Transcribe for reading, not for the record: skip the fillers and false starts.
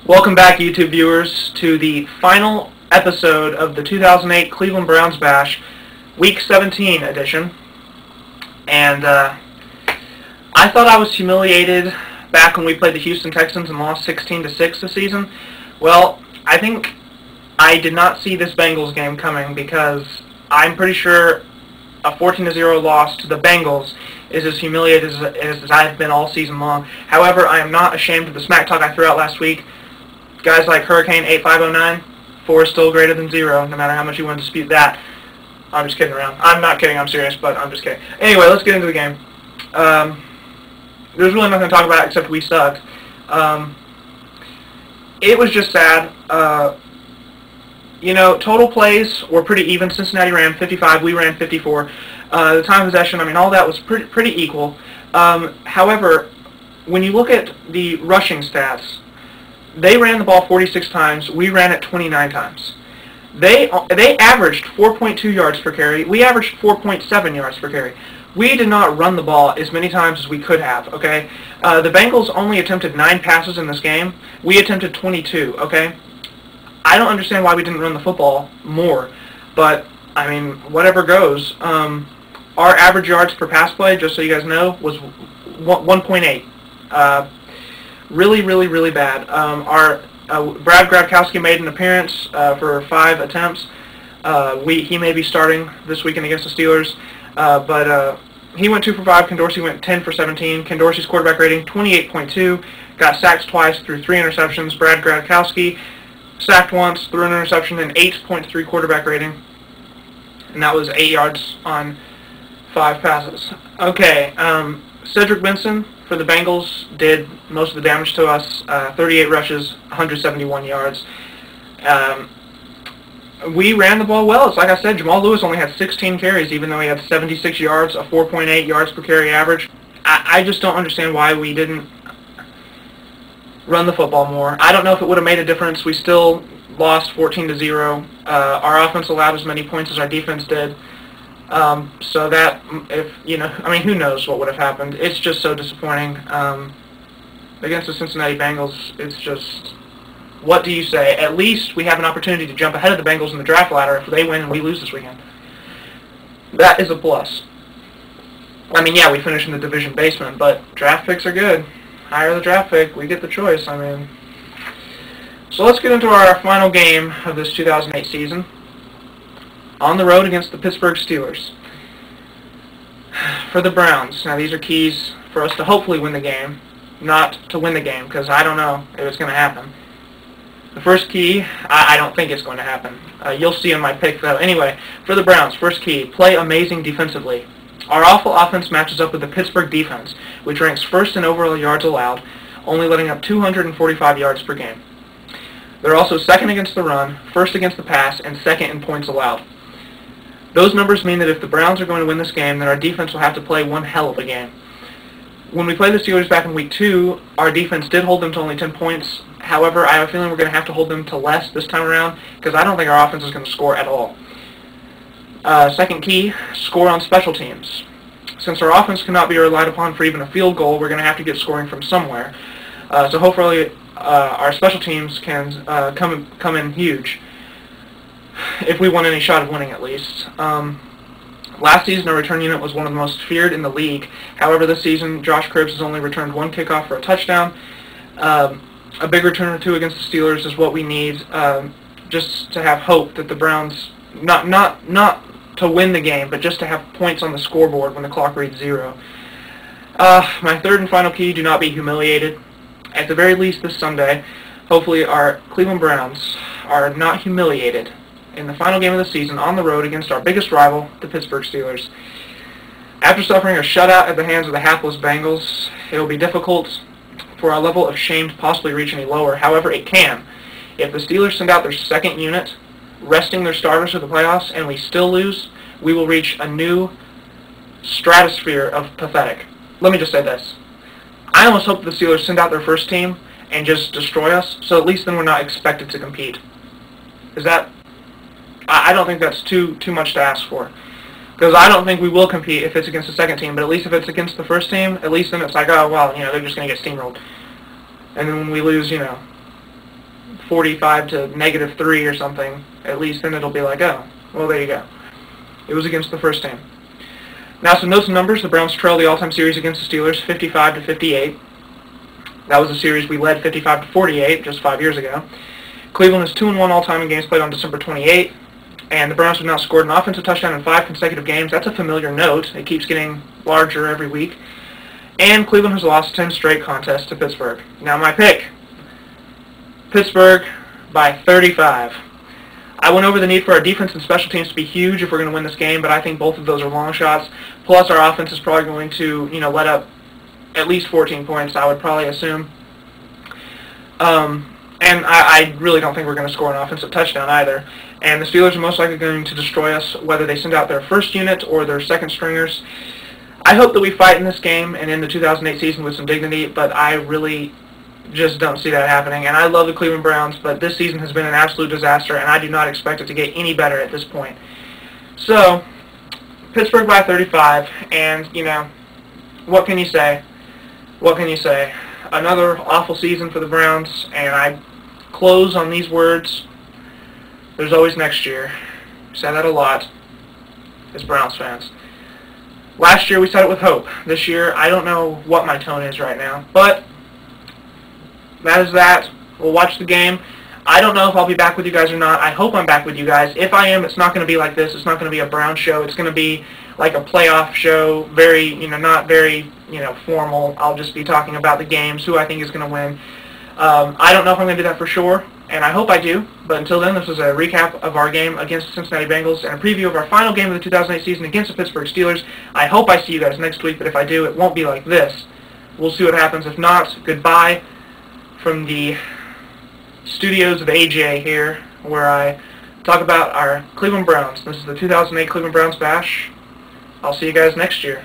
Welcome back, YouTube viewers, to the final episode of the 2008 Cleveland Browns Bash, Week 17 edition. And I thought I was humiliated back when we played the Houston Texans and lost 16-6 this season. Well, I think I did not see this Bengals game coming, because I'm pretty sure a 14-0 loss to the Bengals is as humiliated as I've been all season long. However, I am not ashamed of the smack talk I threw out last week. Guys like Hurricane 8509, 4 is still greater than 0, no matter how much you want to dispute that. I'm just kidding around. I'm not kidding, I'm serious, but I'm just kidding. Anyway, let's get into the game. There's really nothing to talk about except we sucked. It was just sad. Total plays were pretty even. Cincinnati ran 55, we ran 54. The time of possession, all that was pretty equal. However, when you look at the rushing stats, they ran the ball 46 times, we ran it 29 times. They averaged 4.2 yards per carry, we averaged 4.7 yards per carry. We did not run the ball as many times as we could have, okay? The Bengals only attempted 9 passes in this game, we attempted 22, okay? I don't understand why we didn't run the football more, but, whatever goes. Our average yards per pass play, just so you guys know, was 1.8. Really bad. Brad Gradkowski made an appearance for 5 attempts. He may be starting this weekend against the Steelers, but he went 2 for 5. Ken Dorsey went 10 for 17. Ken Dorsey's quarterback rating 28.2. Got sacked twice, threw 3 interceptions. Brad Gradkowski sacked once, threw an interception, and 8.3 quarterback rating, and that was 8 yards on 5 passes. Okay, Cedric Benson for the Bengals did most of the damage to us. 38 rushes, 171 yards. We ran the ball well. It's like I said, Jamal Lewis only had 16 carries, even though he had 76 yards, a 4.8 yards per carry average. I just don't understand why we didn't run the football more. I don't know if it would have made a difference. We still lost 14-0. Our offense allowed as many points as our defense did. So that, who knows what would have happened. It's just so disappointing. Against the Cincinnati Bengals, it's just, what do you say? At least we have an opportunity to jump ahead of the Bengals in the draft ladder if they win and we lose this weekend. That is a plus. Yeah, we finish in the division basement, but draft picks are good. Higher the draft pick, we get the choice. So let's get into our final game of this 2008 season. On the road against the Pittsburgh Steelers. For the Browns, now these are keys for us to hopefully win the game, not to win the game, because I don't know if it's going to happen. The first key, I don't think it's going to happen. You'll see in my pick, though. Anyway, for the Browns, first key, play amazing defensively. Our awful offense matches up with the Pittsburgh defense, which ranks first in overall yards allowed, only letting up 245 yards per game. They're also second against the run, first against the pass, and second in points allowed. Those numbers mean that if the Browns are going to win this game, then our defense will have to play one hell of a game. When we played the Steelers back in Week 2, our defense did hold them to only 10 points. However, I have a feeling we're going to have to hold them to less this time around, because I don't think our offense is going to score at all. Second key, score on special teams. Since our offense cannot be relied upon for even a field goal, we're going to have to get scoring from somewhere. So hopefully our special teams can come in huge, if we want any shot of winning at least. Last season, our return unit was one of the most feared in the league. However, this season, Josh Cribbs has only returned 1 kickoff for a touchdown. A big return or 2 against the Steelers is what we need, just to have hope that the Browns, not to win the game, but just to have points on the scoreboard when the clock reads 0. My third and final key, do not be humiliated. At the very least this Sunday, hopefully our Cleveland Browns are not humiliated in the final game of the season on the road against our biggest rival, the Pittsburgh Steelers. After suffering a shutout at the hands of the hapless Bengals, it will be difficult for our level of shame to possibly reach any lower. However, it can. If the Steelers send out their second unit, resting their starters for the playoffs, and we still lose, we will reach a new stratosphere of pathetic. Let me just say this. I almost hope the Steelers send out their first team and just destroy us, so at least then we're not expected to compete. Is that... I don't think that's too much to ask for. Because I don't think we will compete if it's against the second team, but at least if it's against the first team, at least then it's like, oh, well, they're just going to get steamrolled. And then when we lose, 45 to -3 or something, at least then it'll be like, oh, well, there you go. It was against the first team. Now, some notes and numbers. The Browns trail the all-time series against the Steelers 55 to 58. That was a series we led 55 to 48 just 5 years ago. Cleveland is 2-1 all-time in games played on December 28. And the Browns have now scored an offensive touchdown in 5 consecutive games. That's a familiar note. It keeps getting larger every week. And Cleveland has lost 10 straight contests to Pittsburgh. Now my pick. Pittsburgh by 35. I went over the need for our defense and special teams to be huge if we're going to win this game, but I think both of those are long shots. Plus our offense is probably going to, let up at least 14 points, I would probably assume. And I really don't think we're going to score an offensive touchdown either. And the Steelers are most likely going to destroy us, whether they send out their first unit or their second stringers. I hope that we fight in this game and in the 2008 season with some dignity, but I really just don't see that happening. And I love the Cleveland Browns, but this season has been an absolute disaster, and I do not expect it to get any better at this point. So, Pittsburgh by 35, and, what can you say? What can you say? Another awful season for the Browns, and I close on these words. There's always next year. We say that a lot as Browns fans. Last year we said it with hope. This year I don't know what my tone is right now, but that is that. We'll watch the game. I don't know if I'll be back with you guys or not. I hope I'm back with you guys. If I am, it's not going to be like this. It's not going to be a Brown show. It's going to be like a playoff show, very, not very, formal. I'll just be talking about the games, who I think is going to win. I don't know if I'm going to do that for sure, and I hope I do. But until then, this was a recap of our game against the Cincinnati Bengals and a preview of our final game of the 2008 season against the Pittsburgh Steelers. I hope I see you guys next week, but if I do, it won't be like this. We'll see what happens. If not, goodbye from the studios of AJ here, where I talk about our Cleveland Browns. This is the 2008 Cleveland Browns Bash. I'll see you guys next year.